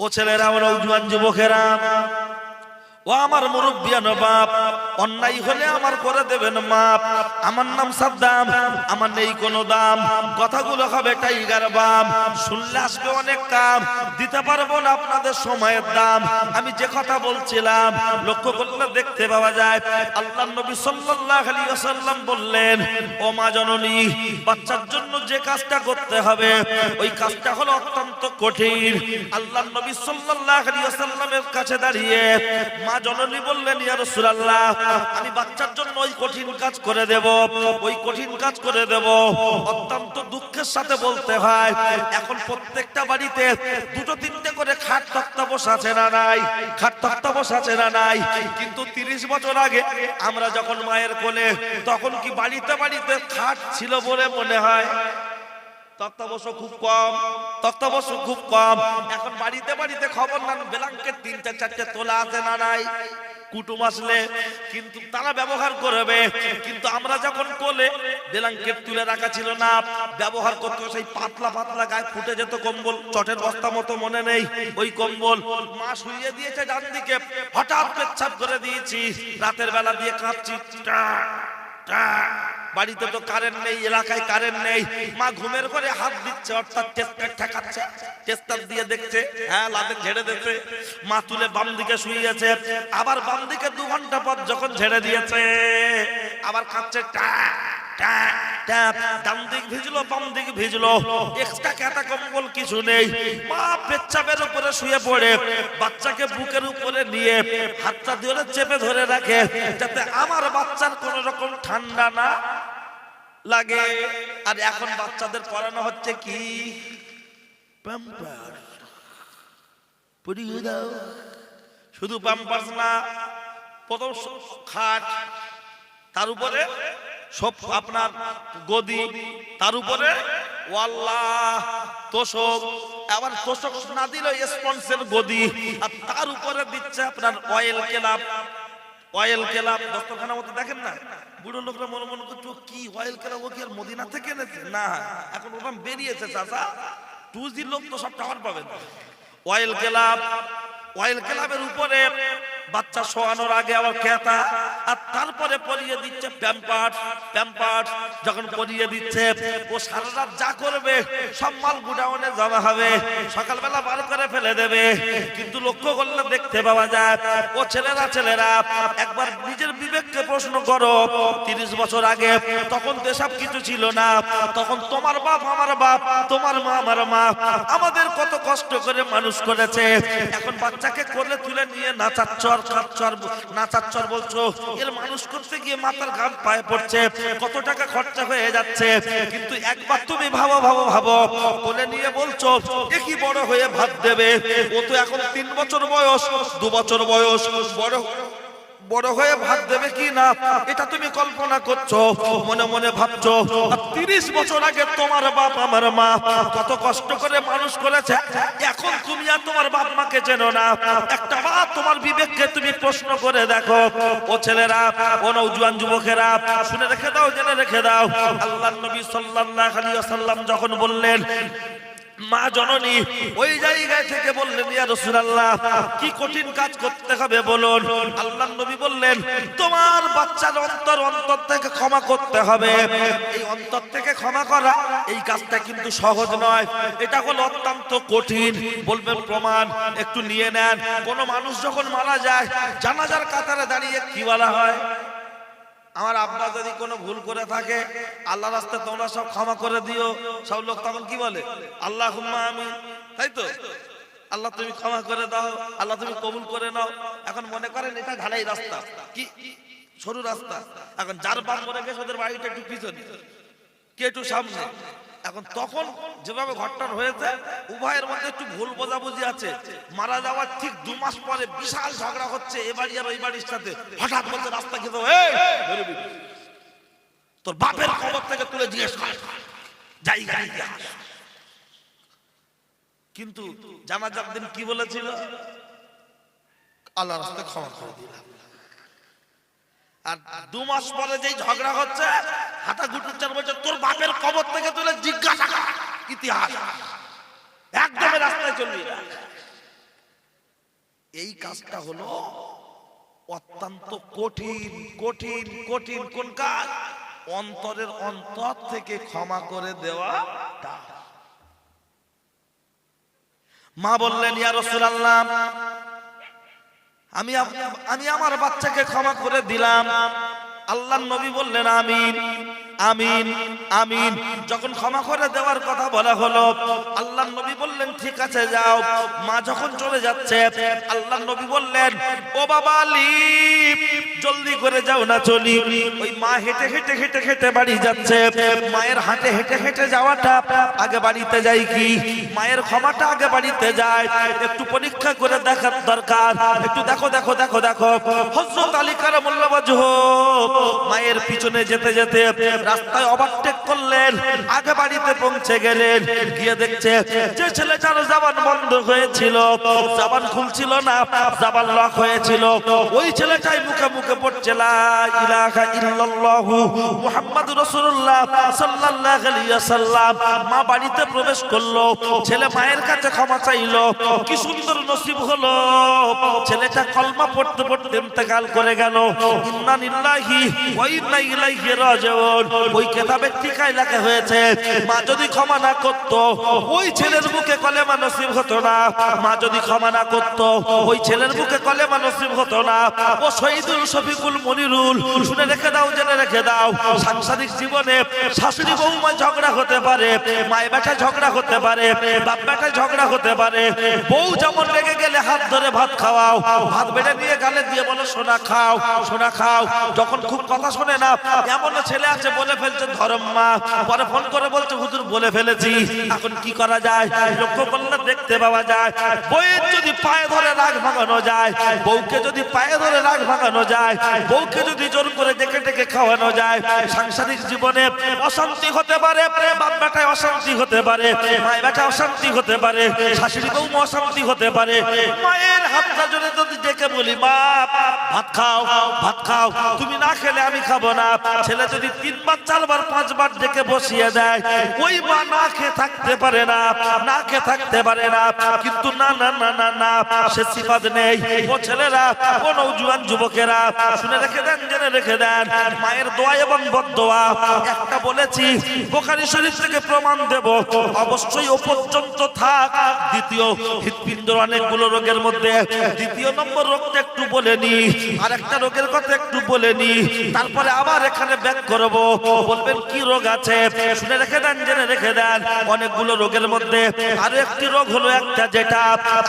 ও ছেলেরা, ও নওজোয়ান যুবকেরা, ও আমার মুরব্বিয়ান বাপ, অন্যায় হলে আমার করে দেবেন মাপ। আমার নাম সাদ্দাম, আমার নেই কোনো দাম, কথাগুলো হবে টাইগার বাম। শুনলে আসবে অনেক কাম, দিতে পারবো না আপনাদের সময়ের দাম। আমি যে কথা বলছিলাম লক্ষ্য করলে দেখতে পাওয়া যায় আল্লাহর নবী সাল্লাল্লাহু আলাইহি ওয়াসাল্লাম বললেন, ও মা জননী, বাচ্চার জন্য যে কাজটা করতে হবে ওই কাজটা হলো অত্যন্ত কঠিন। আল্লাহর নবী সাল্লাল্লাহু আলাইহি ওয়াসাল্লামের কাছে দাঁড়িয়ে মা জননী বললেন, ইয়া রাসূলুল্লাহ, আমি বাচ্চার জন্য ওই কঠিন কাজ করে দেব, ওই কঠিন কাজ করে দেব। অত্যন্ত দুঃখের সাথে বলতে হয়, এখন প্রত্যেকটা বাড়িতে দুটো তিনটে করে খাট তক্তা বসাছে না নাই? খাট তক্তা বসাছে না নাই? কিন্তু 30 বছর আগে আমরা যখন মায়ের কোলে, তখন কি বাড়িতে বাড়িতে খাট ছিল বলে মনে হয়? তক্তাবসো খুব কম, তক্তাবসো খুব কম। এখন বাড়িতে বাড়িতে খবর নেন, ব্ল্যাঙ্কেট 3টে 4টে তোলা আছে না নাই? কুটুম আসলে কিন্তু তারা ব্যবহার করবে। কিন্তু আমরা যখন কোলে ব্ল্যাঙ্কেট তুলে রাখা ছিল না, ব্যবহার করতে সেই পাতলা পাতলা গায়ে ফুটে যেত কম্বল, চটের বস্তা মতো মনে নেই ওই কম্বল। মা শুইয়ে দিয়েছে ডান দিকে, হঠাৎ পেচ্ছাপ করে দিয়েছি, রাতের বেলা দিয়ে কাঁপছি। বাড়িতে তো কারেন্ট নেই, এলাকায় কারেন্ট নেই। মা ঘুমের ঘরে হাত দিচ্ছে, অর্থাৎ টেস্টার ঠেকাচ্ছে, টেস্টার দিয়ে দেখছে, হ্যাঁ লাতে ঝেড়ে দিচ্ছে। মা তুলে বাম দিকে শুইয়েছে, আবার বাম দিকে 2 ঘন্টা পর যখন ঝেড়ে দিয়েছে আবার কাঁপছে, ডান দিক ভিজলো বাম দিক ভিজলো, এক্সট্রা কাটা কম্বল কিছু নেই। মা পেচ্ছাপের উপরে শুয়ে পড়ে বাচ্চাকে বুকের উপরে নিয়ে হাতটা দিয়ে চেপে ধরে রাখে, যাতে আমার বাচ্চার কোন রকম ঠান্ডা না লাগে। আর এখন বাচ্চাদের পড়ানো হচ্ছে কি? প্যাম্পার্স। পড়িয়ে দাও। শুধু প্যাম্পার্স না, প্রথম খাট, তার উপরে সব আপনার গদি, তার উপরে ওয়াল্লাহ তোষক, আবার তোষক না দিলে স্পঞ্জের গদি, আর তার উপরে দিচ্ছে আপনার অয়েল কেলাপ। অয়েল কেলাপ দস্তরখানা মতো দেখেন না, বুড়ো লোকরা মনে মনে করছে কি অয়েল কেলাপ, ও কি আর মদিনা থেকে এনেছে? না, এখন ওরকম বেরিয়েছে চাচা, 2G লোক তো সব টাওয়ার পাবেন। অয়েল কেলাপ, অয়েল কেলাপের উপরে বাচ্চা শোয়ানোর আগে আবার খেতা, আর তারপরে পরিয়ে দিচ্ছে প্যাম্পার্স। প্যাম্পার্স যখন পরিয়ে দিচ্ছে, ও সারা রাত যা করবে সব মাল গুডাউনে জমা হবে, সকালবেলা বার করে ফেলে দেবে। কিন্তু লক্ষ্য করলে দেখতে পাওয়া যায়, ও ছেলেরা ছেলেরা একবার নিজের বিবেককে প্রশ্ন করো, 30 বছর আগে তখন তো এসব কিছু ছিল না। তখন তোমার বাপ আমার বাপ, তোমার মা আমার মা আমাদের কত কষ্ট করে মানুষ করেছে। এখন বাচ্চাকে কোলে তুলে নিয়ে নাচাচ্ছ আর খাচ্ছ আর নাচাচ্ছ আর বলছো, এর মানুষ করতে গিয়ে মাথার ঘাম পায়ে পড়ছে, কত টাকা খরচা হয়ে যাচ্ছে। কিন্তু একবার তুমি ভাবো ভাবো ভাবো, কোলে নিয়ে বলছো এ কি বড় হয়ে ভাত দেবে? ও তো এখন 3 বছর বয়স, 2 বছর বয়স, বড় হয়ে ভাত দেবে কি না এটা তুমি কল্পনা করছো, মনে মনে ভাবছো। 30 বছর আগে তোমার বাপ আমার মা কত কষ্ট করে মানুষ করেছে, এখন তুমি আর তোমার বাপ মাকে চেনো না। একটা বার তোমার বিবেককে তুমি প্রশ্ন করে দেখো। ও ছেলেরা, ও নওজোয়ান যুবকেরা, শুনে রেখে দাও, জেনে রেখে দাও, আল্লাহর নবী সাল্লাল্লাহু আলাইহি ওয়াসাল্লাম যখন বললেন মা জননী, ওই জায়গা থেকে বললেন, ইয়া রাসূলুল্লাহ, কি কঠিন কাজ করতে হবে বলুন। আল্লাহর নবী বললেন, তোমার বাচ্চার অন্তর থেকে ক্ষমা করতে হবে। এই অন্তর থেকে ক্ষমা করা, এই কাজটা কিন্তু সহজ নয়, এটা হলো অত্যন্ত কঠিন। বলবেন প্রমাণ, একটু নিয়ে নেন। কোন মানুষ যখন মারা যায়, জানাজার কাতারে দাঁড়িয়ে কি বলা হয়? আমার আব্বা যদি কোনো ভুল করে থাকে, আল্লাহর রাস্তায় তোমরা সব ক্ষমা করে দিও। সব লোক তখন কি বলে? আল্লাহুম্মা আমিন, তাই তো? আল্লাহ তুমি ক্ষমা করে দাও, আল্লাহ তুমি কবুল করে নাও। এখন মনে করেন এটা ঢালাই রাস্তা, কি সরু রাস্তা। এখন যার বাপ মরে গেছে ওদের বাড়িটা একটু পিছনে, কে একটু সামনে। এখন তখন যেভাবে ঘটনা হয়েছে, উভয়ের মধ্যে একটু ভুল বোঝাবুঝি আছে। মারা যাওয়ার ঠিক 2 মাস পরে বিশাল ঝগড়া হচ্ছে এ বাড়ি আর ওই বাড়ির সাথে। হঠাৎ বলছে রাস্তা খেতে, তোর বাপের কবর থেকে তুলে জিজ্ঞেস কর, কিন্তু জানাজার দিন কি বলেছিল? আল্লাহর রাস্তায় ক্ষমা করে দিলাম। আর 2 মাস পরে যেই ঝগড়া হচ্ছে, হাতা গুটুচার বলছে তোর বাপের কবর থেকে তুলে জিজ্ঞাসা কর ইতিহাস, একদম রাস্তায় চলবি না। এই কাজটা হলো অত্যন্ত কঠিন কঠিন কঠিন। কোন কাজ? অন্তরের অন্তর থেকে ক্ষমা করে দেওয়াটা। মা বললেন, ইয়া রাসূলুল্লাহ, আমি আমার বাচ্চাকে ক্ষমা করে দিলাম। আল্লাহর নবী বললেন, আমিন আমিন আমিন। যখন ক্ষমা করে দেওয়ার কথা বলা হলো, আল্লাহর নবী বললেন, ঠিক আছে যাও। মা যখন চলে যাচ্ছে, আল্লাহর নবী বললেন, ও বাবা আলী, জলদি করে যাও না চলি। ওই মা হেঁটে হেঁটে হেঁটে হেঁটে বাড়ি যাচ্ছে। মায়ের হাঁটে হেঁটে হেঁটে যাওয়াটা আগে বাড়িতে যায় কি? মায়ের ক্ষমাটা আগে বাড়িতে যায়। একটু পরীক্ষা করে দেখার দরকার। একটু দেখো দেখো দেখো দেখো, হযরত আলী কারামাল্লাহু ওয়াজহু মায়ের পিছনে যেতে যেতে রাস্তায় ওভারটেক করলেন, আগে বাড়িতে পৌঁছে গেলেন। গিয়ে দেখছে যে ছেলেটার জবান বন্ধ হয়েছিল, জবান খুলছিল না, জবান লক হয়েছিল, ওই ছেলেটাই মুখে মুখে পড়ছে লা ইলাহা ইল্লাল্লাহু মুহাম্মাদুর রাসূলুল্লাহ সাল্লাল্লাহু আলাইহি ওয়াসাল্লাম। মা বাড়িতে প্রবেশ করলো, ছেলে মায়ের কাছে ক্ষমা চাইলো। কি সুন্দর নসিব হলো, ছেলেটা কলমা পড়তে পড়তে ইন্তেকাল করে গেল। ইন্না লিল্লাহি ওয়া ইন্না ইলাইহি রাজিউন। ওই কিতাবে টিকায় লেখা হয়েছে, মা যদি ক্ষমা না করত, ওই ছেলের মুখে কলেমা নসিব হতো না। মা যদি ক্ষমা না করত, ওই ছেলের মুখে কলেমা নসিব হতো না। ও শহীদুল শফিকুল মনিরুল, শুনে রেখে দাও, জেনে রেখে দাও, সাংসারিক জীবনে শাশুড়ি বৌমা ঝগড়া হতে পারে, মায়ের বেটা ঝগড়া হতে পারে, বাপ বেটা ঝগড়া হতে পারে। বউ যেমন রেগে গেলে হাত ধরে ভাত খাওয়াও, ভাত বেড়ে নিয়ে গালে দিয়ে বলো সোনা খাও সোনা খাও। যখন খুব কথা শোনে না, এমন ছেলে আছে বলে ফেলছে ধরম মা, পরে ফোন করে বলছে হুজুর বলে ফেলেছি, এখন কি করা যায়? লক্ষ্য করলে দেখতে পাওয়া যায়, বউয়ের যদি পায়ে ধরে রাগ ভাঙানো যায়, বউকে যদি পায়ে ধরে রাগ ভাঙানো যায়, বউকে যদি জোর করে ডেকে ডেকে খাওয়ানো যায়, সাংসারিক জীবনে অশান্তি হতে পারে, বাপ বেটায় অশান্তি হতে পারে, মায়ের বেটা অশান্তি হতে পারে, শাশুড়ি বউ অশান্তি হতে পারে। মায়ের হাতটা জোরে যদি ডেকে বলি, মা ভাত খাও ভাত খাও, তুমি না খেলে আমি খাবো না। ছেলে যদি 3 বার 4 বার 5 বার ডেকে বসিয়ে দেয়, ওই মা না খেয়ে থাকতে পারে না, না খেয়ে থাকতে পারে না। কিন্তু না না না না না, সে সিফাত নেই। ও ছেলেরা, ও নওজোয়ান যুবকেরা, শুনে রেখে দেন, জেনে রেখে দেন, মায়ের দোয়া এবং বদদোয়া একটা বলেছি, বুখারী শরীফ থেকে প্রমাণ দেব, অবশ্যই ও পর্যন্ত থাক। দ্বিতীয় হৃৎপিণ্ডের অনেকগুলো রোগের মধ্যে দ্বিতীয় নম্বর রোগটা একটু বলে নি, আর একটা রোগের কথা একটু বলে নি, তারপরে আবার এখানে ব্যাক করব। বলবেন কি রোগ আছে? শুনে রেখে দেন, জেনে রেখে দেন, অনেকগুলো রোগের মধ্যে আরো একটি রোগ হলো একটা, যেটা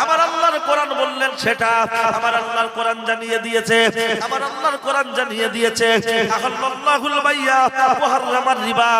আমার আল্লাহর কোরআন বললেন, সেটা আমার আল্লাহর কোরআন জানিয়ে দিয়েছে, আমার আল্লাহর কোরআন জানিয়ে দিয়েছে, আল্লাহুল বাইয়া ওয়া হারামার রিবা।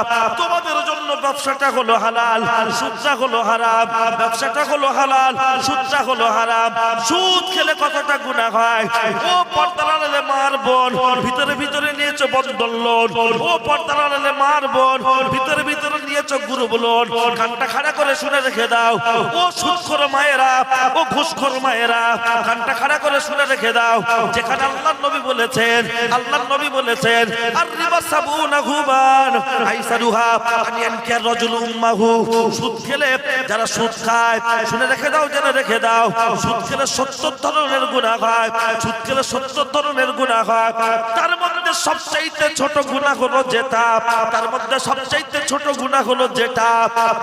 তোমাদের জন্য ব্যবসাটা হলো হালাল, সুদটা হলো হারাম। ব্যবসাটা হলো হালাল, সুদটা হলো হারাম। সুদ খেলে কতটা গুনাহ হয়। ও পর্দার আড়ালে মার বোন, ভিতরে ভিতরে নিয়েছো বন্ধন লোন। ও পর্দার আড়ালে মার বোন, ভিতরে ভিতরে নিয়েছো গ্রুপ লোন। কানটা খাড়া করে শুনে রেখে দাও, ও সুদখোর মায়েরা, ও ঘুষখোর মায়েরা, কানটা খাড়া করে শুনে রেখে দাও। যেখানে আল্লাহর নবী বলেছেন, আল্লাহর নবী বলেছেন, আর রিবা সাবুনা গুবান আইসারুহা আন ইয়ানকিয়া রাজুল উম্মাহু। সুদ খেলে যারা সুদ খায়, শুনে রেখে দাও, জেনে রেখে দাও, সুদ খেলে 70 ধরনের গুনাহ হয়। সুদ খেলে 70 ধরনের গুনাহ হয়। তার মধ্যে সবচাইতে ছোট গুনাহ হলো যেটা, তার মধ্যে সবচাইতে ছোট গুনাহ হলো যেটা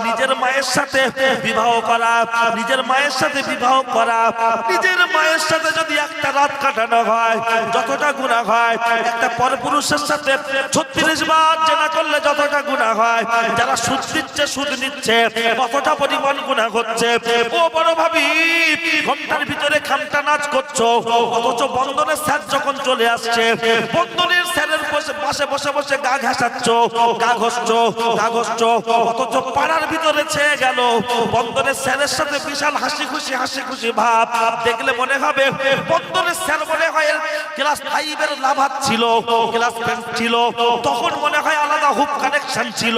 নিজের মায়ের সাথে বিবাহ করা, নিজের মায়ের সাথে বিবাহ করা। নিজের মায়ের সাথে যদি একটা রাত কাটানো হয়, যতটা গুনাহ হয়, একটা পরপুরুষের সাথে 36 বার জেনা করলে যতটা গুনাহ হয়, যারা সুদ দিচ্ছে, সুদ নিচ্ছে, কতটা পরিমাণ গুনাহ হচ্ছে। ও বড় ভাবি, ঘন্টার ভিতরে খামটা নাচ করছো, অথচ বন্ধনের স্যার যখন চলে আসছে, বন্ধনের স্যারের পাশে বসে বসে গা ঘাসাচ্ছ, গা ঘষছো, গা ঘষছো, অথচ পাড়ার ভিতরে ছেয়ে গেল বন্ধনের স্যারের সাথে বিশাল হাসি খুশি ভাব। দেখলে মনে হবে বন্ধনের স্যার মনে হয় ক্লাস 5 এর লাভাত ছিল, ক্লাস 10 ছিল, তখন মনে হয় আলাদা হুপ কানেকশন ছিল।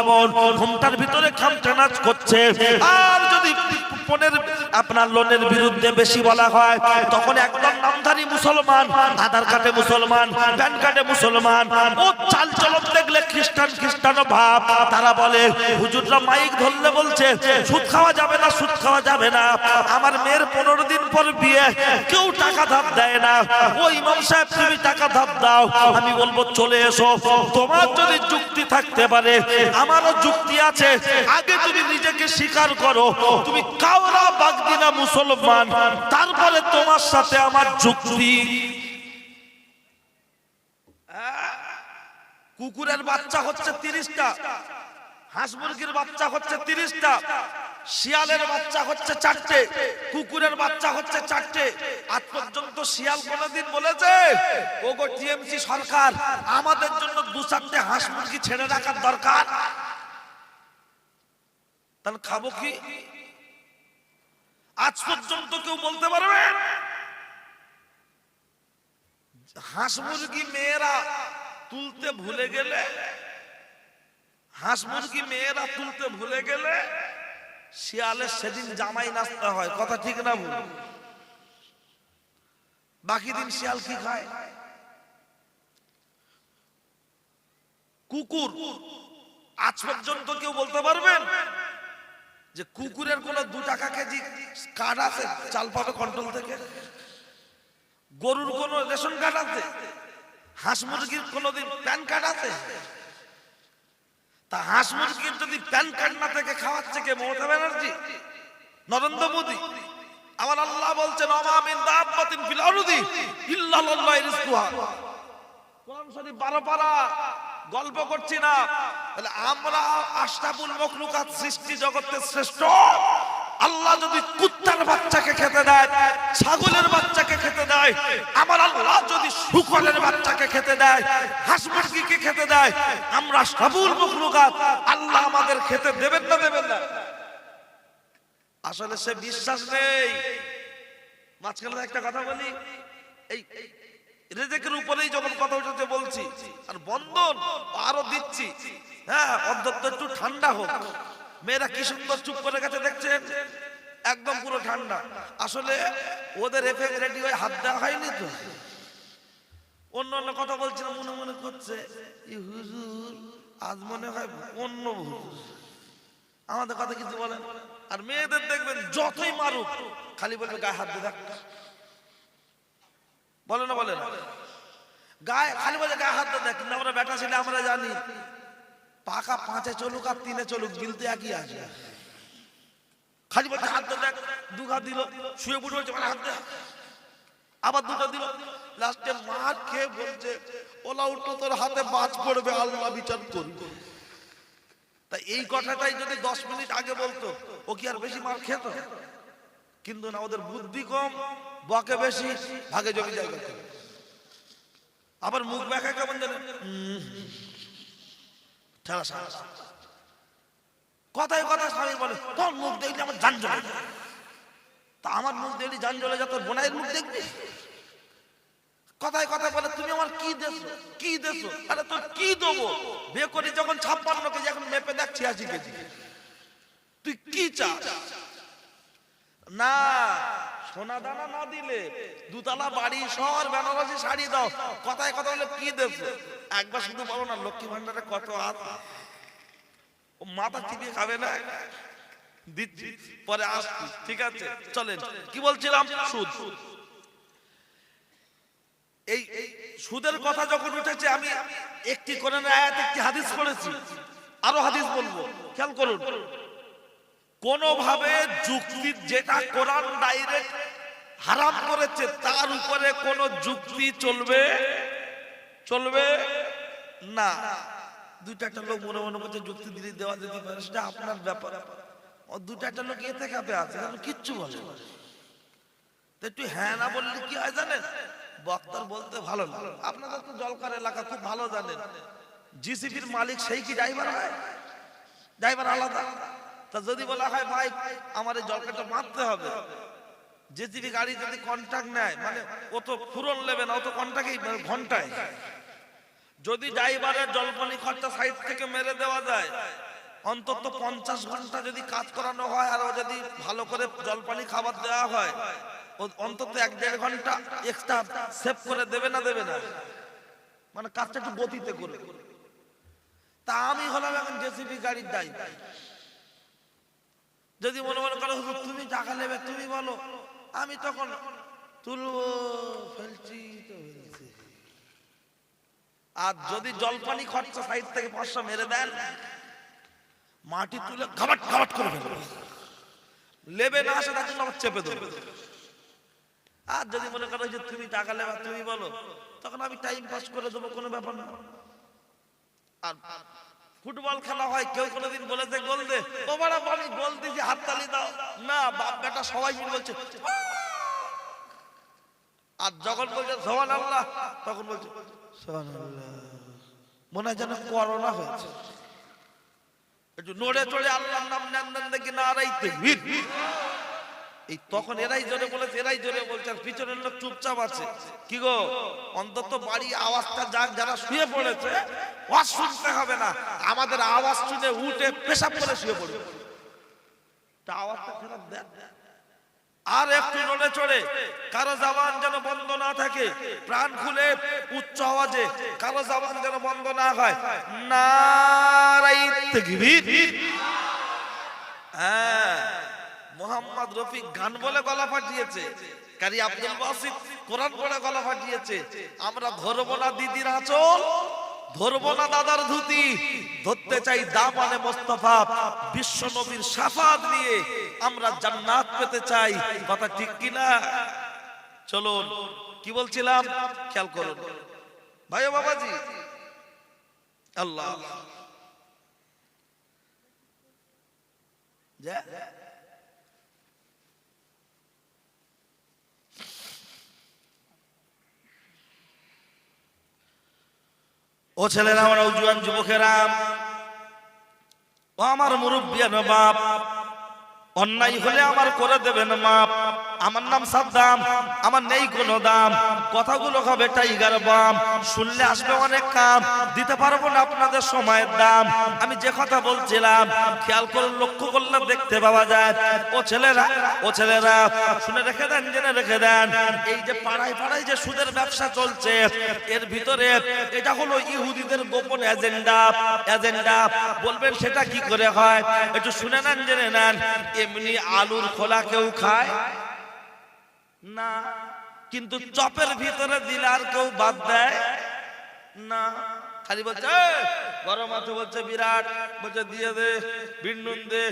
এমন ঘন্টার ভিতরে খামটা নাচ করছে। আর যদি পনের আপনার লোনের বিরুদ্ধে বেশি বলা হয়, তখন একদম নামধারী মুসলমান, আধার কার্ডে মুসলমান, প্যান কার্ডে মুসলমান, ও চাল চলন দেখলে খ্রিস্টান ভাব। তারা বলে হুজুররা মাইক ধরলে বলছে সুদ খাওয়া যাবে না, সুদ খাওয়া যাবে না। আমার মেয়ের 15 দিন পর বিয়ে, কেউ টাকা ধার দেয় না। ও ইমাম সাহেব তুমি টাকা ধার দাও। আমি বলবো চলে এসো, তোমার যদি যুক্তি থাকতে পারে আমারও যুক্তি আছে। আগে তুমি নিজেকে স্বীকার করো তুমি কাওরা বাগদিনা মুসলমান, তারপরে তোমার সাথে আমার যুক্তি। কুকুরের বাচ্চা হচ্ছে 30টা, হাঁস মুরগির বাচ্চা হচ্ছে 30টা, শিয়ালের বাচ্চা হচ্ছে 4টে, কুকুরের বাচ্চা হচ্ছে 4টে। আজ পর্যন্ত শিয়াল কোনদিন বলেছে ওগো টিএমসি সরকার আমাদের জন্য 2-4টে হাঁস মুরগি ছেড়ে রাখার দরকার? তাহলে খাবো কি? আজ পর্যন্ত কেউ বলতে পারবে? হাঁস মুরগি মেয়েরা তুলতে ভুলে গেলে, হাঁস মুরগি মেয়েরা তুলতে ভুলে গেলে শিয়ালের সেদিন জামাই নাচতে হয়। কথা ঠিক না ভুল? বাকি দিন শিয়াল কি খায়? কুকুর। আজ পর্যন্ত কেউ বলতে পারবেন যে কুকুরের কোন 2 টাকা কেজি কার্ড আছে চাল পাবে কন্ট্রোল থেকে? গরুর কোন রেশন কার্ড আছে? হাঁস মুরগির কোনদিন প্যান কার্ড আছে? তা হাঁস মুরগির যদি প্যান কার্ড না থেকে খাওয়াচ্ছে কে? মমতা ব্যানার্জি, নরেন্দ্র মোদী। আমার আল্লাহ বলছেন ওমা মিন দাব্বাতিন ফিল আরদি ইল্লা আল্লাহু রিজকুহা। কোরআন শরীফ 12 পারা, গল্প করছি না। তাহলে আমরা আশরাফুল মখলুকাত, সৃষ্টি জগতের শ্রেষ্ঠ। আল্লাহ যদি কুত্তার বাচ্চাকে খেতে দেয়, ছাগলের বাচ্চাকে খেতে দেয়, আমার আল্লাহ যদি শুকরের বাচ্চাকে খেতে দেয়, হাঁস মুরগিকে খেতে দেয়, আমরা আশরাফুল মখলুকাত, আল্লাহ আমাদের খেতে দেবেন না দেবেন না? আসলে সে বিশ্বাস নেই। মাঝখানে একটা কথা বলি, এই রেজেকের উপরেই যখন কথা উঠেছে বলছি, আর বন্ধন আরো দিচ্ছি। হ্যাঁ, অন্তত একটু ঠান্ডা হোক। মেয়েরা কি সুন্দর চুপ করে গেছে দেখছেন, একদম পুরো ঠান্ডা। আসলে ওদের এফএম রেডি হয়ে হাত দেওয়া হয়নি তো। অন্য অন্য কথা বলছিল, মনে মনে করছে হুজুর আজ মনে হয় অন্য হুজুর, আমাদের কথা কিছু বলেন। আর মেয়েদের দেখবেন যতই মারুক খালি বলবে গায়ে হাত দিয়ে দেখ, বলে না বলে না, গায়ে খালি বলে গায়ে হাত দিয়ে দেখ। কিন্তু আমরা বেটা ছেলে আমরা জানি পাকা 5-এ চলুক আর 3-এ চলুক, গিলতে একই আছে। খালি বলছে হাত দিয়ে দেখ, 2 হাত দিল, শুয়ে বুড়ো হয়েছে হাত দে, আবার 2টা দিল, লাস্টে মার খেয়ে বলছে ওলা উঠলো তোর হাতে বাজ পড়বে, আল্লাহ বিচার করবে। তাই এই কথাটাই যদি 10 মিনিট আগে বলতো ও কি আর বেশি মার খেত? কিন্তু না, ওদের বুদ্ধি কম, বকে বেশি, ভাগে জমি জায়গা। আবার মুখ ব্যাখ্যা কেমন জানেন, কথায় কথা স্বামী বলে তোর মুখ দেখলে আমার জান জ্বলে। তা আমার মুখ দেখলি জান জ্বলে যা, তোর বোনাইয়ের মুখ দেখবি? কথায় কথা বলে তুমি আমার কি দেছো, কি দেছো? আরে তোর কি দেবো? বিয়ে করি যখন 56 কেজি, এখন মেপে দেখ 86 কেজি। তুই কি চাস? না সোনা দানা না দিলে 2 তলা বাড়ি, শহর, বেনারসি শাড়ি দাও। কথায় কথা বলে কি দেছো? একবার শুধু বলো না লক্ষ্মী ভান্ডারে কত আছে, ও মাথা চিবিয়ে খাবে না? দিচ্ছি, পরে আসছি, ঠিক আছে? চলেন, কি বলছিলাম? সুদ। এই সুদের কথা যখন উঠেছে, আমি একটি কোরআনের আয়াত, একটি হাদিস পড়েছি, আরো হাদিস বলবো, খেয়াল করুন। কোনোভাবে যুক্তি, যেটা কোরআন ডাইরেক্ট হারাম করেছে তার উপরে কোনো যুক্তি চলবে চলবে না। 2-4টা লোক মনে মনে করছে যুক্তি দিলে দেওয়া যেতে পারে, সেটা আপনার ব্যাপার। 2-4টা লোক এতে কাপে আছে, কিচ্ছু বলে একটু হ্যাঁ না বললে কি হয় জানেন? বক্তার বলতে ভালো না। আপনাদের তো জলকার এলাকা, খুব ভালো জানেন। জিসিবির মালিক সেই কি ড্রাইভার হয়? ড্রাইভার আলাদা। তা যদি বলা হয় ভাই আমার এই জলকাটা মারতে হবে, জেসিবি গাড়ি যদি কন্ট্রাক্ট নেয়, মানে ও তো ফুরন নেবে না, ও তো কন্ট্রাক্টই ঘন্টায়। যদি ড্রাইভারের জলপানি খরচা সাইড থেকে মেরে দেওয়া যায়, অন্তত 50 ঘন্টা যদি কাজ করানো হয় আর ও যদি ভালো করে জলপানি খাবার দেওয়া হয়, অন্তত 1-1.5 ঘন্টা এক্সট্রা সেভ করে দেবে না দেবে না? মানে কাজটা একটু গতিতে করবে। তা আমি হলাম এখন জেসিবি গাড়ির ড্রাইভার। যদি মনে মনে করো তুমি টাকা নেবে, তুমি বলো, আমি তখন তুলবো, ফেলছি তো ফেলছি। আর যদি জলপানি খরচা সাইড থেকে 500 মেরে দেন, মাটি তুলে ঘাবাট ঘাবাট করে ফেলবে, লেবে না আসে তার জন্য চেপে দেবে। আর যদি মনে করো যে তুমি টাকা নেবা, তুমি বলো, তখন আমি টাইম পাস করে দেবো, কোনো ব্যাপার না। আর ফুটবল খেলা হয়, কেউ কোনোদিন বলেছে গোল দে, ও বাড়া আমি গোল দিয়েছি হাততালি দাও না, বাপ বেটা সবাই মিলে বলছে। আর যখন বলছে সুবহানাল্লাহ, তখন বলছে সুবহানাল্লাহ, মনে হয় যেন করোনা হয়েছে। একটু নড়ে চড়ে আল্লাহর নাম নেন নেন দেখি না আড়াইতে এই তখন এরাই জোরে বলেছে, এরাই জোরে বলছে, আর পিছনের লোক চুপচাপ আছে। কি গো, অন্তত বাড়ি আওয়াজটা যাক, যারা শুয়ে পড়েছে ওয়াজ শুনতে হবে না, আমাদের আওয়াজ শুনে উঠে পেশাব করে শুয়ে পড়বে। তা আওয়াজটা খারাপ দেন, আর একটু নড়ে চড়ে, কারো জবান যেন বন্ধ না থাকে, প্রাণ খুলে উচ্চ আওয়াজে কারো জবান যেন বন্ধ না হয়। নারায়ে তাকবীর। হ্যাঁ, মোহাম্মদ রফিক গান বলে গলা ফাটিয়েছে, কারি আব্দুল বাসিত কোরআন পড়ে গলা ফাটিয়েছে। আমরা ধরবো না দিদির আঁচল, ধরবো না দাদার ধুতি, ধরতে চাই দামানে মোস্তফা, বিশ্ব নবীর শাফাত নিয়ে আমরা জান্নাত পেতে চাই। কথা ঠিক কি না? চলুন, কি বলছিলাম খেয়াল করুন ভাই ও বাবাজি। আল্লাহ যা ও ছেলেরা, আমার উজুয়ান যুবকেরা, ও আমার মুরব্বিয়ান বাপ, অন্যায় হলে আমার করে দেবেন মাপ। আমার নাম সাদ্দাম, আমার নেই কোনো দাম, কথাগুলো হবে টাইগার বাম, শুনলে আসবে অনেক কাম, দিতে পারবো না আপনাদের সময়ের দাম। আমি যে কথা বলছিলাম খেয়াল করে লক্ষ্য করলে দেখতে পাওয়া যায়। ও ছেলেরা, ও ছেলেরা, শুনে রেখে দেন, জেনে রেখে দেন, এই যে পাড়ায় পাড়ায় যে সুদের ব্যবসা চলছে, এর ভিতরে এটা হলো ইহুদিদের গোপন এজেন্ডা। এজেন্ডা বলবেন সেটা কি করে হয়, একটু শুনে নেন, জেনে নেন। এমনি আলুর খোলা কেউ খায় না, কিন্তু চপের ভিতরে দিলে আর কেউ বাদ দেয় না। খালি বলছে গরম আছে, বলছে বিরাট, বলছে দিয়ে দে, বিন্নুন দে,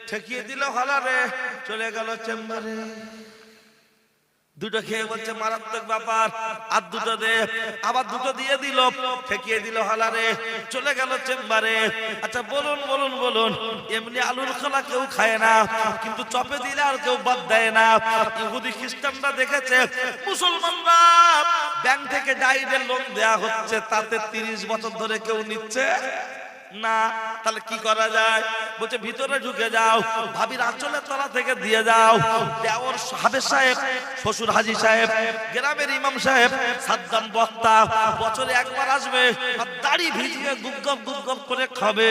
ঠেকিয়ে দিল হালারে, চলে গেল চেম্বারে। দুটো খেয়ে বলছে মারাত্মক ব্যাপার, আর দুটো দে, আবার দুটো দিয়ে দিল, ঠেকিয়ে দিল হালারে, চলে গেল চেম্বারে। আচ্ছা বলুন বলুন বলুন, এমনি আলুর খোলা কেউ খায় না, কিন্তু চপে দিলে আর কেউ বাদ দেয় না। ইহুদি খ্রিস্টানরা দেখেছে মুসলমানরা ব্যাংক থেকে ডাইরেক্ট লোন দেয়া হচ্ছে, তাতে 30 বছর ধরে কেউ নিচ্ছে না। তাহলে কি করা যায়? বলছে ভিতরে ঢুকে যাও, ভাবির আঁচলের তলা থেকে দিয়ে যাও। দেওর হাফেজ সাহেব, শ্বশুর হাজী সাহেব, গ্রামের ইমাম সাহেব, সাদ্দাম বক্তা বছরে একবার আসবে, আর দাড়ি ভিজিয়ে গুপগপ গুপগপ করে খাবে,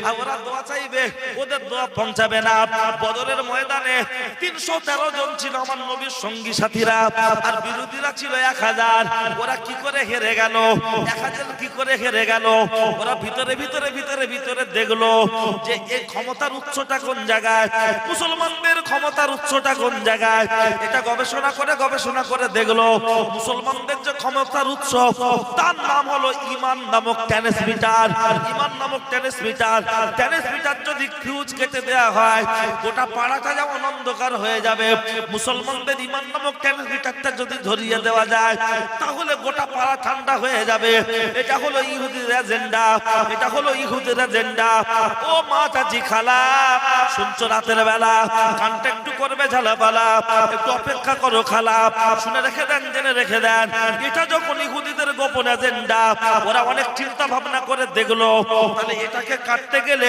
আর ওরা দোয়া চাইবে, ওদের দোয়া পৌঁছাবে না। বদরের ময়দানে 313 জন ছিল আমার নবীর সঙ্গী সাথীরা, আর বিরোধীরা ছিল 1000। ওরা কি করে হেরে গেল? 1000 কি করে হেরে গেল? ওরা ভিতরে ভিতরে ভিতরে ভিতরে দেখলো যে এই ক্ষমতার উৎসটা কোন জায়গায়, মুসলমানদের ক্ষমতার উৎসটা কোন জায়গায়। এটা গবেষণা করে দেখলো মুসলমানদের যে ক্ষমতার উৎস, তার নাম হলো ঈমান নামক ট্রান্সমিটার। ঈমান নামক ট্রান্সমিটার, ট্রান্সমিটার যদি ফিউজ কেটে দেওয়া হয়, গোটা পাড়াটা যেমন অন্ধকার হয়ে যাবে। মুসলমানদের ঈমান নামক ট্রান্সমিটারটা যদি ধরিয়ে দেওয়া যায়, তাহলে গোটা পাড়া ঠান্ডা হয়ে যাবে। এটা হলো ইহুদির এজেন্ডা, এটা হলো ইহুদির এজেন্ডা। ও মা চাচি খালা, শুনছো রাতের বেলা, কানটা একটু করবে ঝালাপালা, একটু অপেক্ষা করো খালা, শুনে রেখে দেন, জেনে রেখে দেন। এটা যখন ইহুদিদের গোপন এজেন্ডা, ওরা অনেক চিন্তা ভাবনা করে দেখলো, তাহলে এটাকে কাটতে গেলে,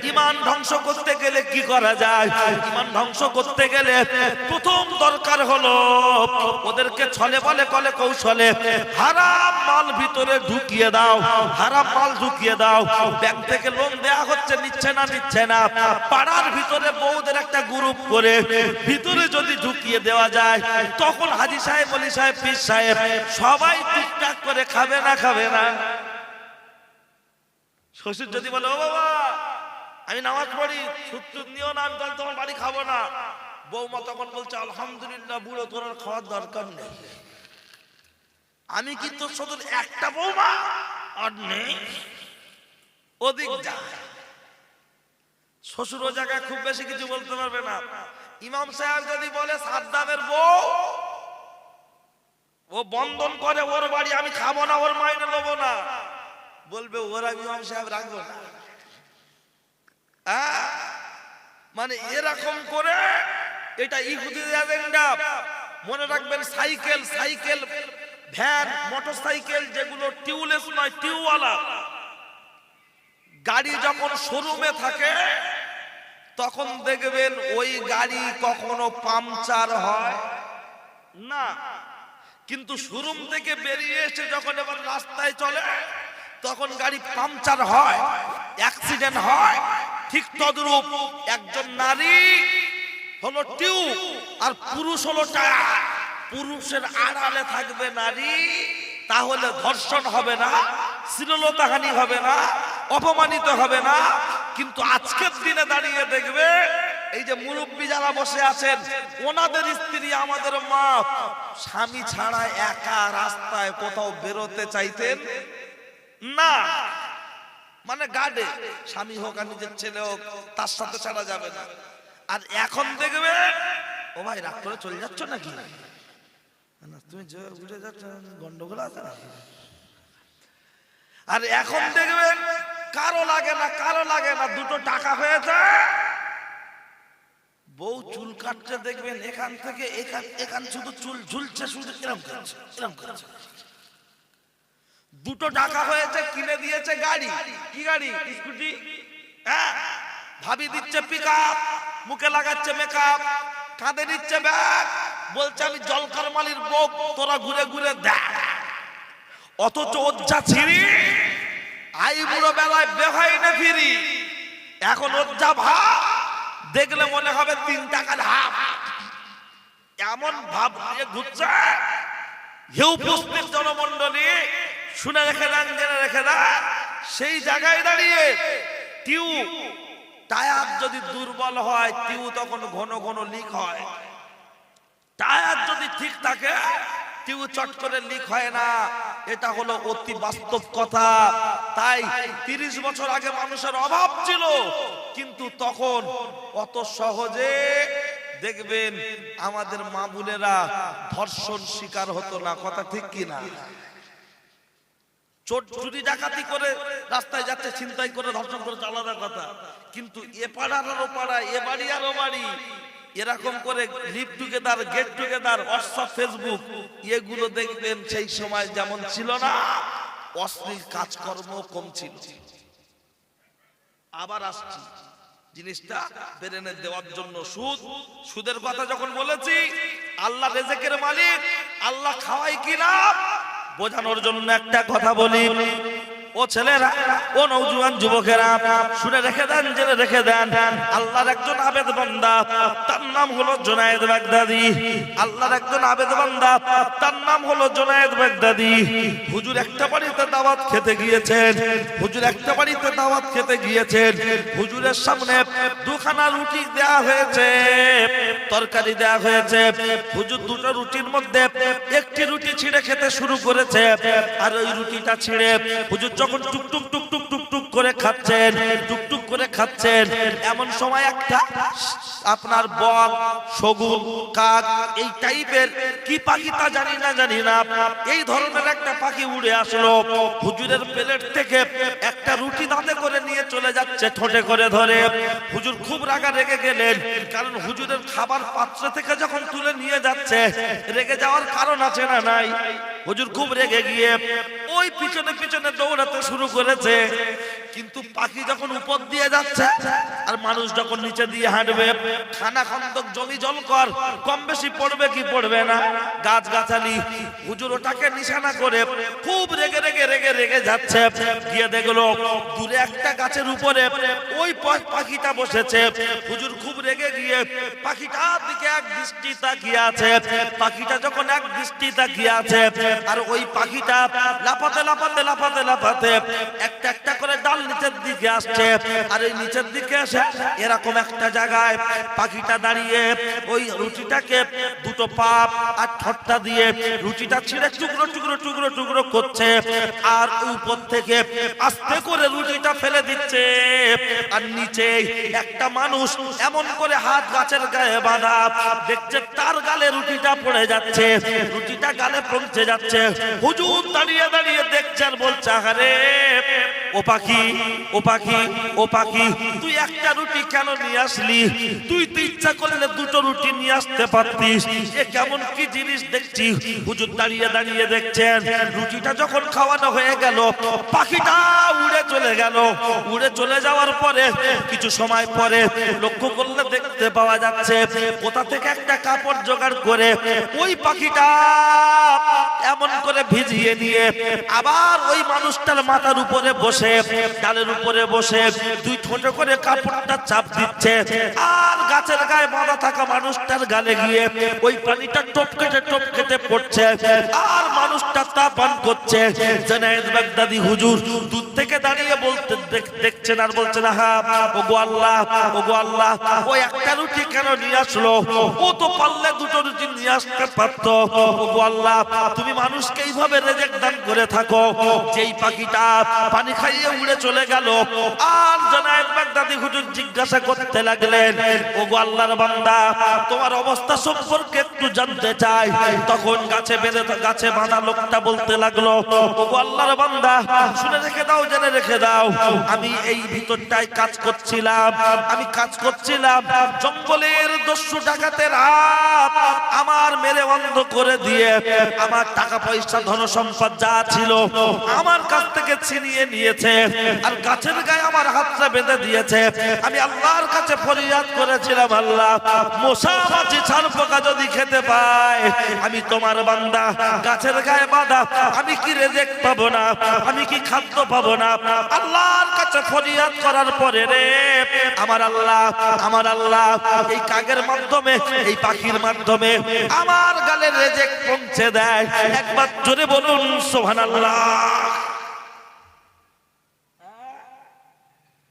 ঈমান ধ্বংস করতে গেলে কি করা যায়? ঈমান ধ্বংস করতে গেলে প্রথম দরকার হলো ওদেরকে ছলে বলে কলে কৌশলে হারাম মাল ভিতরে ঢুকিয়ে দাও, হারাম মাল ঢুকিয়ে দাও। ব্যাংক থেকে লোন দেয়া হচ্ছে, নিচ্ছে না পাড়ার ভিতরে বউদের একটা গ্রুপ করে ভিতরে যদি ঢুকিয়ে দেওয়া যায়, তখন হাজী সাহেব, ওলি সাহেব, পীর সাহেব সবাই টুকটাক করে খাবে না। শ্বশুর যদি বলে, ও বাবা আমি নামাজ পড়ি, সুদ নিও না, আমি তাহলে তোমার বাড়ি খাবো না, বৌমা তখন বলছে আলহামদুলিল্লাহ বুড়ো, তোর আর খাওয়ার দরকার নেই, আমি কিন্তু শুধু একটা বৌমা আর নেই, ওদিক যা। শ্বশুর ও জায়গায় খুব বেশি কিছু বলতে পারবে না। ইমাম সাহেব যদি বলে সাদ্দামের বউ, ও বন্ধন করে ওর বাড়ি আমি খাবো না, ওর মাইনে নেবো না, বলবে ওরা ইমাম সাহেব রাখবো না। মানে এরকম করে এটা ইহুদিদের এজেন্ডা। মনে রাখবেন, সাইকেল ভ্যান, মোটরসাইকেল যেগুলো টিউলেস নয়, টিউওয়ালা গাড়ি যখন শোরুমে থাকে তখন দেখবেন ওই গাড়ি কখনো পাংচার হয় না, কিন্তু শোরুম থেকে বেরিয়ে এসে যখন এবার রাস্তায় চলে তখন গাড়ি পাংচার হয়, অ্যাক্সিডেন্ট হয়। ঠিক তদ্রূপ একজন নারী হলো টিউব আর পুরুষ হলো টায়ার। পুরুষের আড়ালে থাকবে নারী, তাহলে ধর্ষণ হবে না, শ্লীলতাহানি হবে না, অপমানিত হবে না। কিন্তু আজকের দিনে দাঁড়িয়ে দেখবে এই যে মুরব্বী যারা বসে আছেন, ওনাদের স্ত্রী আমাদের মা স্বামী ছাড়া একা রাস্তায় কোথাও বেরোতে চাইতেন না। মানে গাড়ে স্বামী হোক আর নিজের ছেলে হোক, তার সাথে ছাড়া যাবে না। আর এখন দেখবে, ও ভাই রাগ করে চলে যাচ্ছ নাকি, তুমি উঠে যাচ্ছ, গন্ডগোল আছে না। আর এখন দেখবেন কারো লাগে না, দুটো টাকা হয়েছে, বউ চুল কাটতে দেখবেন এখান থেকে এখান শুধু চুল ঝুলছে, শুধু এরকম করছে। দুটো টাকা হয়েছে, কিনে দিয়েছে গাড়ি। কি গাড়ি? স্কুটি। হ্যাঁ, ভাবি দিচ্ছে পিকআপ, মুখে লাগাচ্ছে মেকআপ, কাঁধে নিচ্ছে ব্যাগ, বলছে আমি জলকার মালির বউ, তোরা ঘুরে ঘুরে দেখ। অথচ ওজ্জা ছিঁড়ি আই বুড়ো বেলায় বেহাই না ফিরি, এখন ওজ্জা ভাব দেখলে মনে হবে 3 টাকার হাফ, এমন ভাব নিয়ে ঘুরছে। উপস্থিত জনমন্ডলী শুনে রেখে দেন, জেনে রেখে দেন, সেই জায়গায় দাঁড়িয়ে টিউ টায়ার যদি দুর্বল হয়, টিউ তখন ঘন ঘন লিক হয়। টায়ার যদি ঠিক থাকে, টিউ চট করে লিক হয় না। এটা হলো অতি বাস্তব কথা। তাই 30 বছর আগে মানুষের অভাব ছিল, কিন্তু তখন অত সহজে দেখবেন আমাদের মা বোনেরা ধর্ষণ শিকার হতো না। কথা ঠিক কিনা? চুরি ডাকাতি করে রাস্তায় যাচ্ছে, ছিনতাই করে ধর্ষণ করে, আলাদা কথা। কিন্তু এ পাড়ার আর ও পাড়া, এ বাড়ি আর ও বাড়ি, এরকম করে live together, get together, WhatsApp, Facebook, এগুলো দেখবেন সেই সময় যেমন ছিল না, অশ্লীল কাজকর্ম কম ছিল। আবার আসছি জিনিসটা বেরেনে দেওয়ার জন্য। সুদের কথা যখন বলেছি, আল্লাহ রেজেকের মালিক, আল্লাহ খাওয়াই কিনা বোঝানোর জন্য একটা কথা বলি। ও ছেলেরা, ও নওজোয়ান যুবকেরা, শুনে রেখে দেন, জেনে রেখে দেন, আল্লাহর একজন আবেদ বান্দা, তার নাম হলো জুনায়েদ বাগদাদি। আল্লাহর একজন আবেদ বান্দা, তার নাম হলো জুনায়েদ বাগদাদি। হুজুর একটা বাড়িতে দাওয়াত খেতে গিয়েছেন। হুজুরের সামনে 2 খানা রুটি দেয়া হয়েছে, তরকারি দেয়া হয়েছে। হুজুর 2টা রুটির মধ্যে একটি রুটি ছিঁড়ে খেতে শুরু করেছে, আর ওই রুটিটা ছিঁড়ে হুজুর যখন টুকটুক টুকটুক টুকটুক করে খাচ্ছেন, এমন সময় একটা আপনার বক, শগুন, কাক, এই টাইপের কি পাখি তা জানি না, এই ধরনের একটা পাখি উড়ে আসলো। হুজুরের প্লেট থেকে একটা রুটি দাঁতে করে নিয়ে চলে যাচ্ছে, ঠোঁটে করে ধরে। হুজুর খুব রেগে গেলেন, কারণ হুজুরের খাবার পাত্র থেকে যখন তুলে নিয়ে যাচ্ছে, রেগে যাওয়ার কারণ আছে না নাই? হুজুর খুব রেগে গিয়ে ওই পিছনে পিছনে দৌড়াতে শুরু করেছে। কিন্তু পাখি যখন উপর দিয়ে যাচ্ছে আর মানুষ যখন নিচে দিয়ে হাঁটবে, খানা খন্দক জমি জল কর কম বেশি পড়বে কি পড়বে না, গাছ গাছালি, হুজুর ওটাকে নিশানা করে খুব রেগে রেগে রেগে রেগে যাচ্ছে। গিয়ে দেখলো দূরে একটা গাছের উপরে ওই পাখিটা বসেছে। হুজুর খুব রেগে গিয়ে পাখিটার দিকে এক দৃষ্টি তাকিয়ে আছে। পাখিটা যখন এক দৃষ্টি তাকিয়ে আছে আর ওই পাখিটা লাফাতে লাফাতে লাফাতে লাফাতে একটা একটা করে ডাল নিচের দিকে আসছে। আর এই নিচের দিকে এসে এরকম একটা জায়গায় পাখিটা দাঁড়িয়ে ওই রুটিটাকে দুটো পা আর ঠোঁটটা দিয়ে রুটিটা ছিঁড়ে টুকরো টুকরো টুকরো টুকরো করছে। আর উপর থেকে আস্তে করে রুটিটা ফেলে দিচ্ছে। আর নিচে একটা মানুষ এমন করে হাত গাছের গায়ে বাঁধা, দেখছে তার গালে রুটিটা পড়ে যাচ্ছে, রুটিটা গালে পৌঁছে যাচ্ছে। হুজুর দাঁড়িয়ে দাঁড়িয়ে দেখছে আর বলছে, আরে ও পাখি, ও পাখি, ও পাখি, তুই একটা রুটি কেন নিয়ে আসলি? তুই তো ইচ্ছা করলে দুটো রুটি নিয়ে আসতে পারতিস। এ কেমন কি জিনিস দেখছি। হুজুর দাঁড়িয়ে দাঁড়িয়ে দেখছেন রুটিটা যখন খাওয়ানো হয়ে গেল, পাখিটা উড়ে চলে গেল। উড়ে চলে যাওয়ার পরে কিছু সময় পরে লক্ষ্য করলে দেখতে পাওয়া যাচ্ছে কোথা থেকে একটা কাপড় জোগাড় করে ওই পাখিটা এমন করে ভিজিয়ে নিয়ে আবার ওই মানুষটার মাথার উপরে বসে, ডালের উপরে বসে দুই ঠোঁটে করে কাপড়টা চাপ দিচ্ছে। আর গাছের গায়ে বাঁধা থাকা মানুষটার গালে গিয়ে ওই পানিটা টপ কেটে পড়ছে। আর মানুষটা তা পান করছে। জুনায়েদ বাগদাদি হুজুর দূর থেকে দাঁড়িয়ে বলতে দেখছেন আর বলছেন, হ্যাঁ ওগো আল্লাহ, ওগো আল্লাহ, ওই একটা রুটি কেন নিয়ে আসলো? ও তো পারলে দুটো রুটি নিয়ে আসতে পারতো। ওগো আল্লাহ, তুমি মানুষকে এইভাবে রিজিক দান করে থাকো। যেই পাখিটা পানি খাইয়ে উড়ে চলে গেল, আর জুনায়েদ বাগদাদি হুজুর জিজ্ঞাসা করতে লাগলেন, ওগো আল্লাহর বান্দা, তোমার অবস্থা সম্পর্কে একটু জানতে চাই। তখন গাছে বাঁধা লোকটা বলতে লাগলো, ওগো আল্লাহর বান্দা, শুনে রেখে দাও, জেনে রেখে দাও, আমি এই ভিতরটায় কাজ করছিলাম। আমি কাজ করছিলাম, জঙ্গলের দস্যু ডাকাতের হাত আমার মেরে বন্ধ করে দিয়ে আমার টাকা পয়সা ধন সম্পদ যা ছিল আমার কাছ থেকে ছিনিয়ে নিয়েছে। আর গাছের গায়ে আমার হাতটা বেঁধে দিয়েছে। আমি আল্লাহর কাছে ফরিয়াদ করেছিলাম, আল্লাহ, মশা মাছি ছাড় পোকা যদি খেতে পায়, আমি তোমার বান্দা গাছের গায়ে বাঁধা, আমি কি রিজিক পাবো না? আমি কি খাদ্য পাবো না? আল্লাহর কাছে ফরিয়াদ করার পরে রে আমার আল্লাহ, আমার আল্লাহ এই কাকের মাধ্যমে, এই পাখির মাধ্যমে আমার গালে রিজিক পৌঁছে দেয়। একবার জোরে বলুন সুবহানাল্লাহ।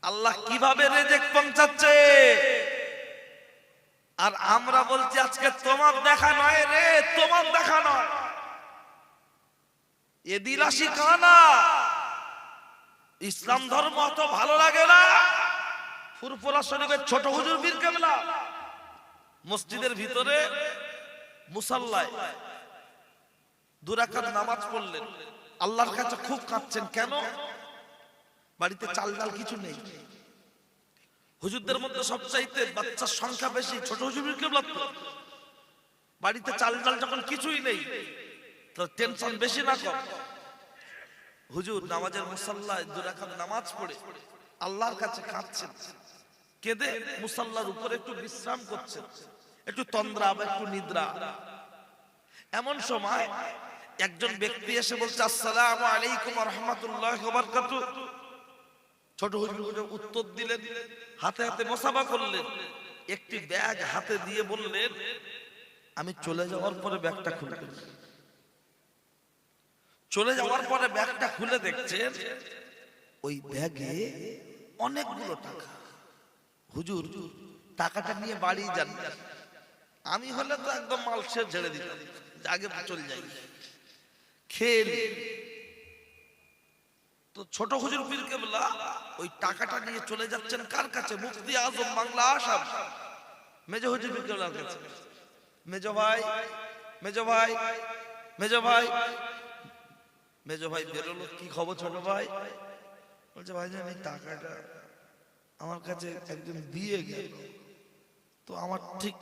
আল্লাহ কিভাবে রিজিক পৌঁছাচ্ছে? আর আমরা বলছি আজকে তোমার দেখা নয় রে, তোমার দেখা নয়, এ দিলাসি কানা। ইসলাম ধর্ম অত ভালো লাগে না। ফুরফুরা শরীফের ছোট হুজুর বীর কেবলা মসজিদের ভিতরে মুসাল্লায় দু রাকাত নামাজ পড়লেন। আল্লাহর কাছে খুব কাঁদছেন। কেন? বাড়িতে চাল ডাল কিছু নেই। হুজুরদের মধ্যে সবচাইতে বাচ্চার সংখ্যা বেশি ছোট হুজুর বীর কেবলা। বাড়িতে চাল ডাল যখন কিছুই নেই, তো টেনশন বেশি না কম? হুজুর নামাজের মুসাল্লায় দু রাকাত নামাজ পড়ে আল্লাহর কাছে কাঁদছেন। কেঁদে মুসাল্লার উপরে একটু বিশ্রাম করছেন, একটু তন্দ্রা বা একটু নিদ্রা। এমন সময় একজন ব্যক্তি এসে বলছে, আসসালামু আলাইকুম ওয়া রাহমাতুল্লাহি ওয়া বারাকাতুহু। ছোট হুজুর উত্তর দিলেন, হাতে হাতে মুসাফা করলেন, একটি ব্যাগ হাতে দিয়ে বললেন, আমি চলে যাওয়ার পরে ব্যাগটা খুলবেন। চলে যাওয়ার পরে ব্যাগটা খুলে দেখছেন ওই ব্যাগে অনেকগুলো টাকা। হুজুর টাকাটা নিয়ে বাড়ি যান। আমি হলে তো একদম মাল সে ঝেড়ে দিতাম, আগে চলে যাই খেল। তো ছোট হুজুর পীর কেবলা ওই টাকাটা নিয়ে চলে যাচ্ছেন কার কাছে? মুফতি আজম বাংলা আসাম মেজো হুজুর পীর কেবলার কাছে। মেজো ভাই, মেজো ভাই, মেজো ভাই, মেজো ভাই বেরোলো। কি খবর ছোট ভাই? বলছে, ভাইজান এই টাকাটা আমার কাছে একজন দিয়ে গেল, তো আমার ঠিক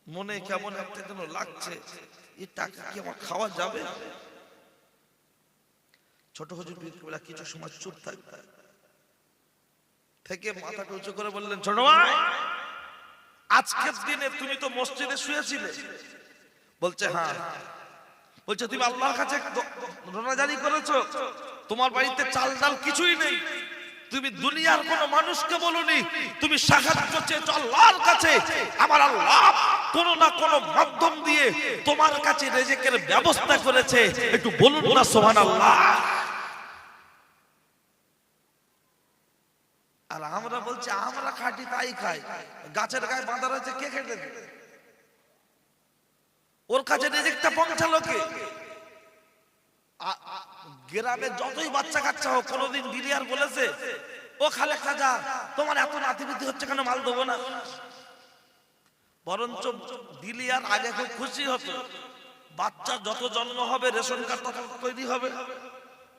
মনে কেমন একটা যেন লাগছে, এই টাকা কি আমার খাওয়া যাবে? ছোট হুজুর পীর কেবলা কিছু সময় চুপ থেকে মাথাটা উঁচু করে বললেন, ছোট ভাই, আজকের দিনে তুমি তো মসজিদে শুয়েছিলে। বলছে হ্যাঁ। বলছে তুমি আল্লাহর কাছে রোনাজারি করেছো, তোমার বাড়িতে চাল ডাল কিছুই নেই, তুমি দুনিয়ার কোন মানুষকে বলনি, তুমি সাহায্য চেয়েছো আল্লাহর কাছে। আমার আল্লাহ কোন না কোন মাধ্যম দিয়ে তোমার কাছে রিজিকের ব্যবস্থা করেছে, একটু বলুন না সুবহানাল্লাহ। আর আমরা বলছি আমরা খাটি তাই খাই, গাছের গায়ে বাঁধা রয়েছে, কে খেটে দেবে? ওর কাছে রিজিকটা পৌঁছালো কে? গ্রামে যতই বাচ্চা কাচ্চা হোক, কোনোদিন দিলিয়ার বলেছে ও খালে খাজা তোমার এত নাতিপুতি হচ্ছে কেন, মাল দেবো না? বরঞ্চ দিলিয়ার আগে খুব খুশি হতো, বাচ্চা যত জন্ম হবে রেশন কার্ড তত তৈরি হবে,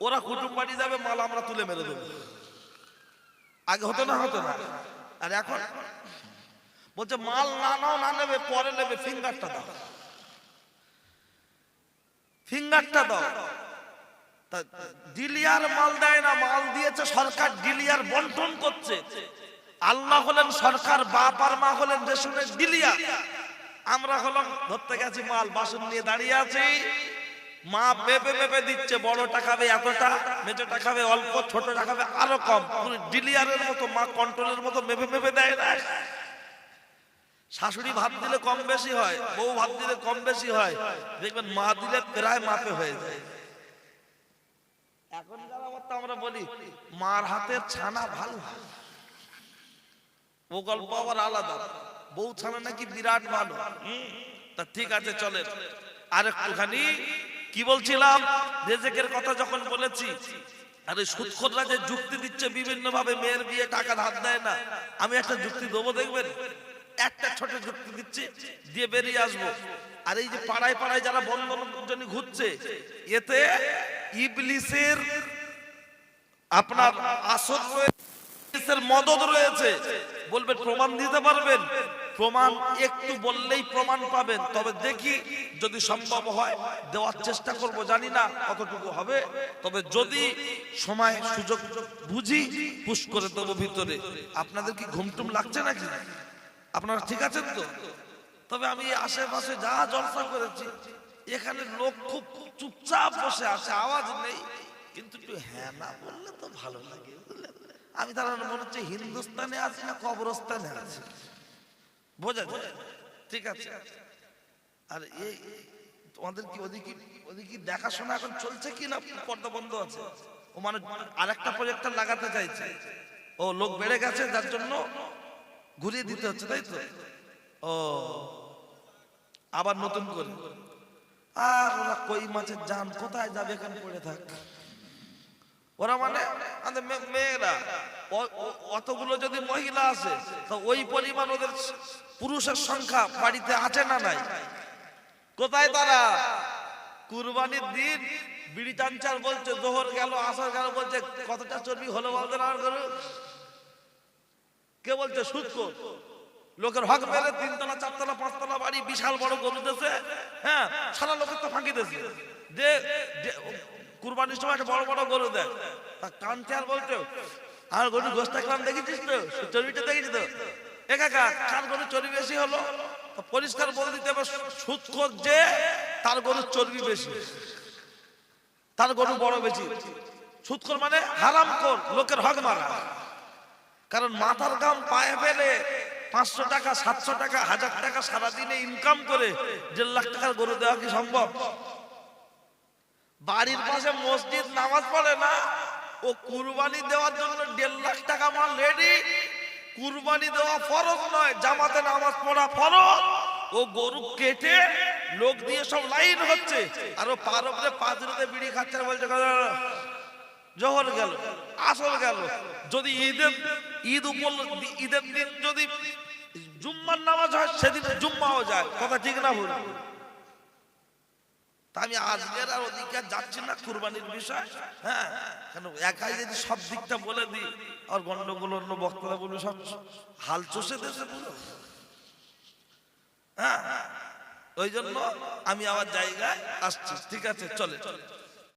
ওরা কুটুম বাড়ি যাবে, মাল আমরা তুলে মেরে দেবো। আগে হতো না? হতো না। আর এখন বলছে মাল না নাও, না নেবে পরে নেবে, ফিঙ্গারটা দাও, ফিঙ্গারটা দাও। ডিলিয়ার মাল দেয় না, মাল দিয়েছে সরকার, ডিলিয়ার বন্টন করছে। আল্লাহ হলেন সরকার, বাপ আর মা হলেন রেশনের ডিলিয়ার। আমরা হলাম ধরতে গেছি মাল, বাসন নিয়ে দাঁড়িয়ে আছি, মা মেপে মেপে দিচ্ছে, বড়টা খাবে এতটা, মেজোটা খাবে অল্প, ছোটটা খাবে আরো কম। ডিলিয়ারের মতো মা কন্ট্রোলের মতো মেপে মেপে দেয় না। শাশুড়ি ভাত দিলে কম বেশি হয়, বউ ভাত দিলে কম বেশি হয়, দেখবেন মা দিলে প্রায় মাপে হয়ে যায়। এখন আমরা বলি মার হাতের ছানা ভালো, ও গল্প আবার আলাদা, বউ ছানা নাকি বিরাট ভালো। তা ঠিক আছে চলেন আর একটুখানি কি বলছিলাম, রিজিকের কথা যখন বলেছি, আরে সুদখোররা যে যুক্তি দিচ্ছে বিভিন্ন ভাবে, মেয়ের বিয়ে টাকা ধার দেয় না, আমি একটা যুক্তি দেবো, দেখবেন একটা ছোট যুক্তি দিচ্ছি, দিয়ে বেরিয়ে আসবো। আর এই যে পাড়ায় পাড়ায় যারা বন্ধন ঘুরছে, এতে ইবলিসের আপনার আসর রয়েছে, ইবলিসের মদদ রয়েছে। বলবেন প্রমাণ দিতে পারবেন? প্রমাণ একটু বললেই প্রমাণ পাবেন, তবে দেখি যদি সম্ভব হয় দেওয়ার চেষ্টা করব, জানি না কতটুকু হবে, তবে যদি সময় সুযোগ বুঝি পুশ করে দেবো ভিতরে। আপনাদের কি ঘুমটুম লাগছে নাকি? আপনারা ঠিক আছেন তো? তবে আমি আশেপাশে যা জলসা করেছি, এখানে লোক খুব চুপচাপ বসে আছে, আওয়াজ নেই, কিন্তু একটু হ্যাঁ না বললে তো ভালো লাগে, বুঝলেন? আমি তারা মনে হচ্ছে হিন্দুস্তানে আছি না কবরস্থানে আছি, বোঝা যায়? ঠিক আছে। আর এই তোমাদের কি ওদিকে দেখাশোনা এখন চলছে কি না পর্দা বন্ধ আছে? ও মানে আরেকটা প্রজেক্টর লাগাতে চাইছে, ও লোক বেড়ে গেছে যার জন্য ঘুরিয়ে দিতে হচ্ছে, তাই তো? ও আবার নতুন করে। আর ওরা কই মাছের জান কোথায় যাবে, এখানে পড়ে থাক। ওরা মানে মেয়েরা অতগুলো যদি মহিলা আছে, তো ওই পরিমাণ ওদের পুরুষের সংখ্যা বাড়িতে আছে না নাই? কোথায় তারা? কুরবানির দিন বিড়ি টানচার বলছে, জোহর গেল আসর গেল, বলছে কতটা চর্বি হলো বলতে না করো। কে বলছে? সুদখোর। লোকের হক মেরে 3 তলা 4 তলা 5 তলা বাড়ি, বিশাল বড় গরু দিয়েছে, হ্যাঁ, সারা লোকের তো ফাঁকি দিয়েছে, যে কুরবানির সময় একটা বড় বড় গরু দেয়, তা কানছে আর বলছে আর গরু গোস্ত খেলাম, দেখেছিস তো চর্বিটা, দেখেছিস তো? এ কাকা, কার গরু চর্বি বেশি হলো? পরিষ্কার বলে দিতে হবে সুদখোর যে তার গরুর চর্বি বেশি, তার গরু বড় বেশি। সুদখোর মানে হারামখোর, লোকের হক মারা। কারণ মাথার গাম পায়ে ফেলে 500 টাকা 700 টাকা 1000 টাকা সারাদিনে ইনকাম করে 1.5 লাখ টাকার গরু দেওয়া কি সম্ভব? বাড়ির পাশে মসজিদ, নামাজ পড়ে না, ও কুরবানি দেওয়ার জন্য 1.5 লাখ টাকা মাল রেডি। কুরবানি দেওয়া ফরজ নয়, জামাতে নামাজ পড়া ফরজ। ও গরু কেটে লোক দিয়ে সব লাইন হচ্ছে, আর ও পার উপরে পাঁচরিতে বিড়ি খাচ্ছে, বলছে জোহর গেল আসর গেল। যদি ঈদের দিন যদি জুম্মার নামাজ হয়, সেদিন জুম্মাও যায়, কথা ঠিক না ভুল? তা আমি আজকের আর ওদিকে যাচ্ছি না কুরবানির বিষয়, হ্যাঁ, কেন একাই যদি সব দিকটা বলে দিই আর গন্ডগোল, অন্য বক্তারা বলবে সব হাল চষে দেশে পুরো, হ্যাঁ। ওই জন্য আমি আমার জায়গায় আসছি, ঠিক আছে? চলে।